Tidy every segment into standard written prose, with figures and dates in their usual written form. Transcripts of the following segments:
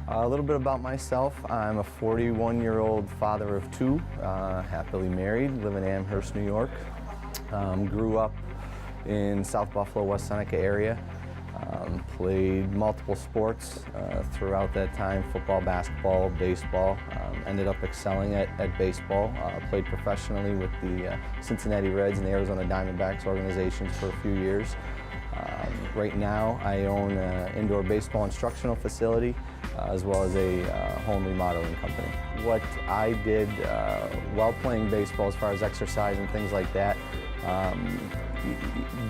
A little bit about myself. I'm a 41-year-old father of two, happily married, live in Amherst, New York. Grew up in South Buffalo, West Seneca area. Played multiple sports throughout that time, football, basketball, baseball. Ended up excelling at baseball. Played professionally with the Cincinnati Reds and the Arizona Diamondbacks organizations for a few years. Right now I own an indoor baseball instructional facility as well as a home remodeling company. What I did while playing baseball as far as exercise and things like that,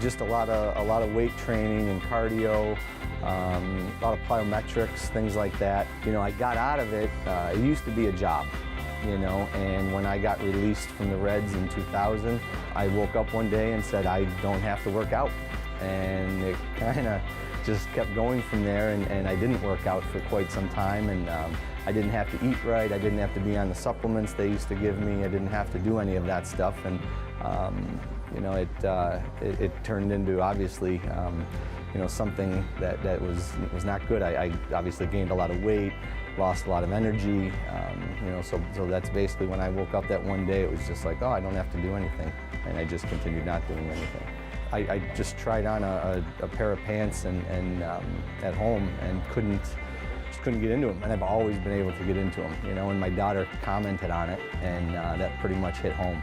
just a lot of weight training and cardio, a lot of plyometrics, things like that. You know, I got out of it. It used to be a job, you know, and when I got released from the Reds in 2000, I woke up one day and said, I don't have to work out. And it kind of just kept going from there, and I didn't work out for quite some time, and I didn't have to eat right, I didn't have to be on the supplements they used to give me, I didn't have to do any of that stuff, and you know, it turned into obviously you know, something that was not good. I obviously gained a lot of weight, lost a lot of energy, you know, so that's basically when I woke up that one day, it was just like, oh, I don't have to do anything, and I just continued not doing anything. I just tried on a pair of pants and at home and just couldn't get into them, and I've always been able to get into them, you know, and my daughter commented on it, and that pretty much hit home.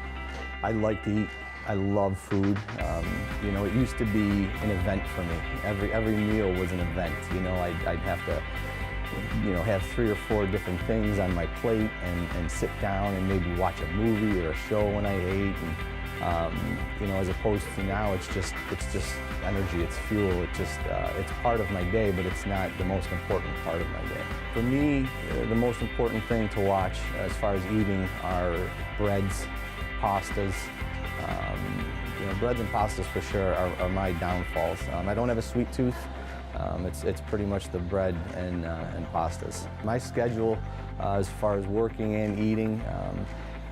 I like to eat. I love food. You know, it used to be an event for me. Every meal was an event. You know, I'd have to, you know, have 3 or 4 different things on my plate and sit down and maybe watch a movie or a show when I ate. And, you know, as opposed to now, it's just energy, it's fuel, it's part of my day, but it's not the most important part of my day. For me, the most important thing to watch as far as eating are breads, pastas. You know, breads and pastas for sure are my downfalls. I don't have a sweet tooth. It's pretty much the bread and pastas. My schedule as far as working and eating,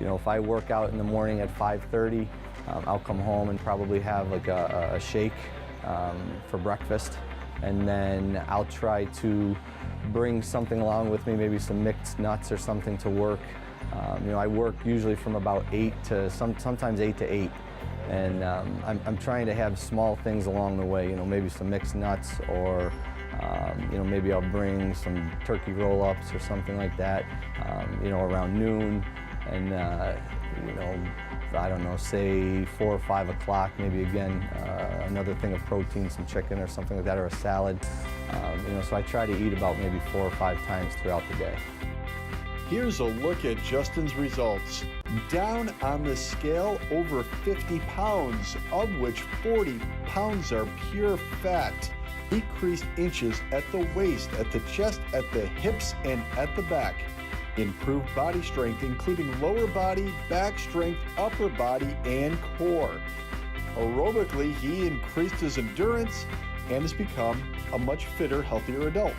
you know, if I work out in the morning at 5:30, I'll come home and probably have like a shake for breakfast, and then I'll try to bring something along with me, maybe some mixed nuts or something to work. You know, I work usually from about 8 to sometimes 8 to 8, and I'm trying to have small things along the way. You know, maybe some mixed nuts, or you know, maybe I'll bring some turkey roll-ups or something like that. You know, around noon, and you know, I don't know, say 4 or 5 o'clock, maybe again another thing of protein, some chicken or something like that, or a salad. You know, so I try to eat about maybe 4 or 5 times throughout the day. Here's a look at Justin's results. Down on the scale, over 50 pounds, of which 40 pounds are pure fat. Decreased inches at the waist, at the chest, at the hips, and at the back. Improved body strength, including lower body, back strength, upper body, and core. Aerobically, he increased his endurance and has become a much fitter, healthier adult.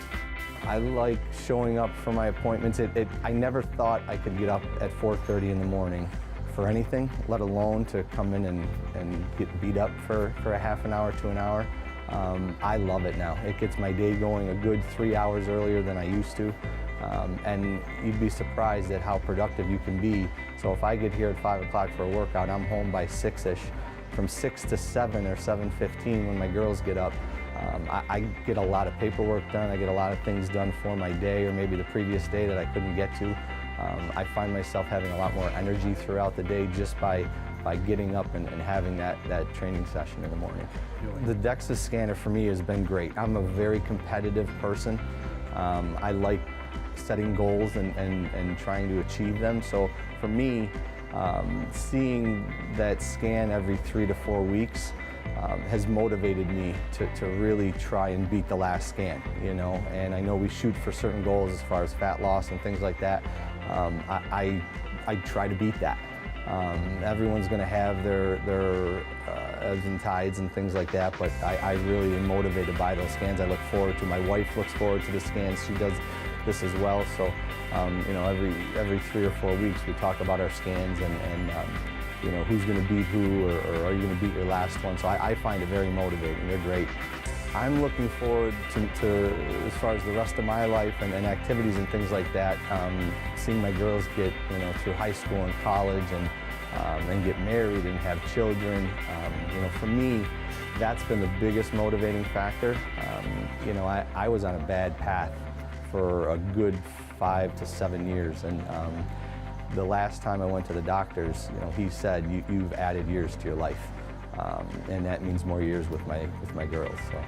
I like showing up for my appointments. I never thought I could get up at 4:30 in the morning for anything, let alone to come in and get beat up for a half an hour to an hour. I love it now. It gets my day going a good 3 hours earlier than I used to. And you'd be surprised at how productive you can be. So if I get here at 5 o'clock for a workout, I'm home by 6-ish. From 6 to 7 or 7:15 when my girls get up, I get a lot of paperwork done. I get a lot of things done for my day, or maybe the previous day that I couldn't get to. I find myself having a lot more energy throughout the day just by getting up and having that training session in the morning. The DEXA scanner for me has been great. I'm a very competitive person. I like setting goals and trying to achieve them. So for me, seeing that scan every 3 to 4 weeks has motivated me to really try and beat the last scan, you know. And I know we shoot for certain goals as far as fat loss and things like that. I try to beat that. Everyone's going to have their ebbs and tides and things like that, but I really am motivated by those scans. I look forward to, my wife looks forward to the scans. She does this as well. So, you know, every 3 or 4 weeks we talk about our scans and you know, who's going to beat who, or are you going to beat your last one? So I find it very motivating. They're great. I'm looking forward to as far as the rest of my life and activities and things like that, seeing my girls get, through high school and college and get married and have children. For me, that's been the biggest motivating factor. I was on a bad path for a good 5 to 7 years, and the last time I went to the doctors, he said, you've added years to your life, and that means more years with my girls. So.